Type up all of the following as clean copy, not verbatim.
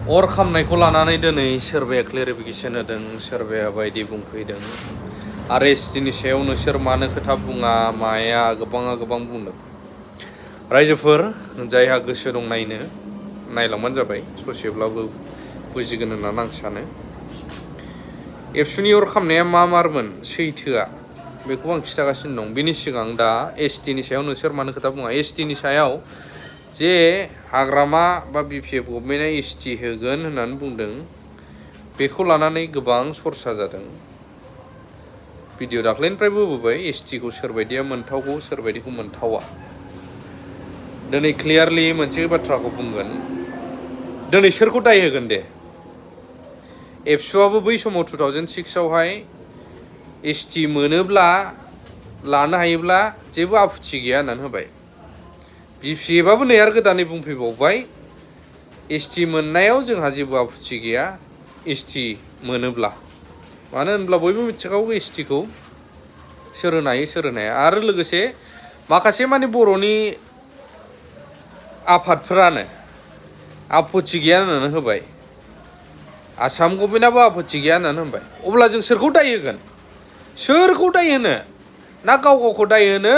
अर खामनायखौ लानानै दिनै सोरबाया क्लेरिफिकेसन होदों, सोरबाया बायदि बुंफैदों। आरो एसटिनि सायाव नोंसोर मानो खोथा बुङा माया गोबां बुंदों। रायजोफोर जायहा गोसो दं नायनो नायलांबानो जाबाय, ससेब्लाबो बुजिगोन होननानै आं सानो। एबसुनि अर खामनाया मा मारमोन सैथोआ बेखौ आं खिथागासिनो दं। बेनि सिगां दा एसटिनि सायाव नोंसोर मानो खोथा बुङा, एसटिनि सायाव जे हाग्रामा बा बिपिएफ गभर्नमेन्टआ एसटि होगोन होननानै बुंदों, बेखौ लानानै गोबां सरसा जादों। भिडिअ दाख्लैनिफ्रायबो होबोबाय एसटिखौ सोरबायदिया मोनथावगौ सोरबायदिखौ मोनथावा। दिनै क्लियारलि मोनसे बाथ्राखौ बुंगोन, दिनै सोरखौ दाय होगोन दे। एबसुआबो बै समाव 2006आवहाय एसटि मोनोब्ला लानो हायोब्ला जेबो आफुथि गैया होननानै होबाय। बिपिएफआबो नै आरो गोदानै बुंफैबावबाय एसटि मोननायाव जोंहा जेबो आफुथि गैया एसटि मोनोब्ला। मानो होनब्ला बयबो मिथिखागौ एसटिखौ सोर होनो हायो सोर होनो हाया। आरो लोगोसे माखासे माने बर'नि आफादफोरानो आफुथि गैया होननानै होबाय, आसाम गभर्नमेन्टआबो आफुथि गैया होननानै होनबाय। अब्ला जों सोरखौ दाय होगोन? सोरखौ दाय होनो? ना गाव गावखौ दाय होनो,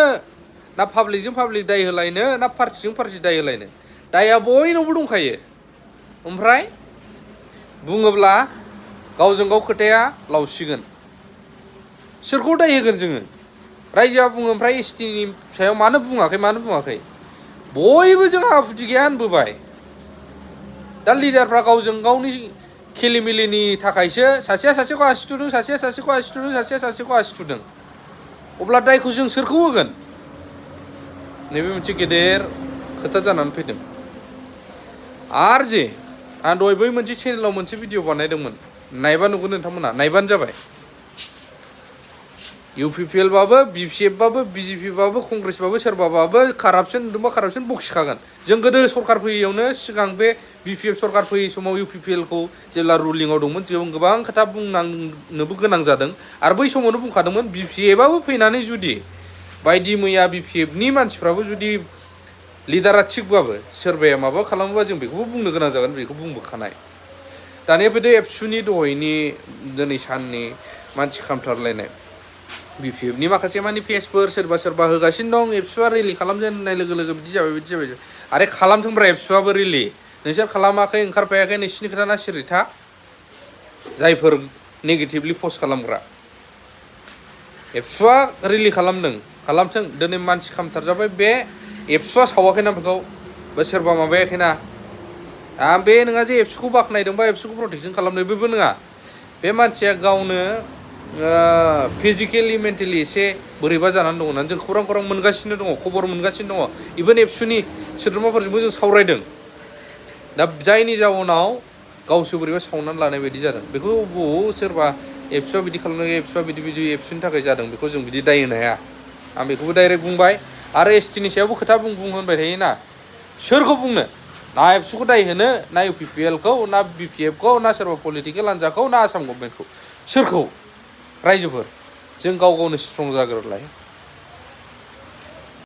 ना पाब्लिकजों पाब्लिक दाय होलायनो, ना पार्टिजों पार्टि दाय होलायनो? दायआ बयनावबो दंखायो। ओमफ्राय बुङोब्ला गावजों गाव खोथाया लावसिगोन। सोरखौ दाय होगोन जोङो? रायजोआ बुङो ओमफ्राय एसटिनि सायाव मानो बुङाखै? बयबो जोंहा आफुथि गैया होनबोबाय। दा लिडारफ्रा गावजों गावनि खेलिमेलिनि थाखायसो सासेया सासेखौ आसि थुदों, सासेया सासेखौ आसि थुदों, सासेया सासेखौ आसि थुदों। अब्ला दायखौ जों सोरखौ होगोन? नैबे मोनसे गेदेर खोथा जानानै फैदों। आरो जे आं दहाय बै मोनसे चेनेलाव मोनसे भिडिअ बानायदोंमोन, नायबा नुगोन नोंथांमोना, नायबानो जाबाय। इउपिपिएलबाबो बिपिएफबाबो बिजेपिबाबो कंग्रेसबाबो सोरबाबाबो कारापसन नुदोंबा कारापसन बखिखागोन। जों गोदो सरकार फैयैयावनो सिगां बे बिपिएफ सरकार फैयै समाव इउपिपिएलखौ जेब्ला रुलिंआव दंमोन जों गोबां खोथा बुंनांनोबो गोनां जादों। आरो बै समावनो बुंखादोंमोन बिपिएफआबो फैनानै जुदि बायदि मैया बिपिएफनि मानसिफ्राबो जुदि लिडारा थिगबाबो सोरबाया माबा खालामोबा जों बेखौबो बुंनो गोनां जागोन, बेखौ बुंबोखानाय। दानिया बे एबसुनि दहायनि दिनै साननि मानसि खामथारलायनाय बिपिएफनि माखासे मानि पेजफोर सोरबा होगासिनो दं, एबसुआ रिलि खालामजेन होननाय लोगो लोगो बिदि जाबाय। आरे खालामथोंब्रा एबसुआबो रिलि। नोंसोर खालामाखै ओंखारफायाखै नोंसिनि खोथा ना सिरिथा जायफोर नेगेटिभलि पस्ट खालामग्रा। एबसुआ रिलि खालामथों। दिनै मानसि खामथारजाबाय, बे एबसुआ सावाखैना बेखौ बा सोरबा माबायाखैना। आं बे नङा जे एबसुखौ बाख्नायदों बा एबसुखौ प्रटेकसन खालामदों, बेबो नङा। बे मानसिया गावनो फिजिकेलि मेन्टेलि एसे बोरैबा जानानै दङ होननानै जों खौरां मोनगासिनो दङ, खबर मोनगासिनो दङ। इभेन एबसुनि सोद्रोमाफोरजोंबो जों सावरायदों। दा जायनि जाउनाव गावसो बोरैबा सावनानै लानाय बायदि जादों। बेखौ सोरबा एबसुआ बिदि खालामदों, एबसुआ बिदि एबसुनि थाखाय जादों, बेखौ जों बिदि दाय होनो हाया। आं बेखौबो डाइरेक्ट बुंबाय। आरो एसटिनि सायावबो खोथा बुं होनबाय थायोना, सोरखौ बुंनो? ना एबसुखौ दाय होनो, ना इउपिपिएलखौ, ना बिपिएफखौ, ना सोरबा पलिटिकेल हान्जाखौ, ना आसाम गभर्नमेन्टखौ? सोरखौ? रायजोफोर जों गाव गावनो स्ट्रं जाग्रोलाय।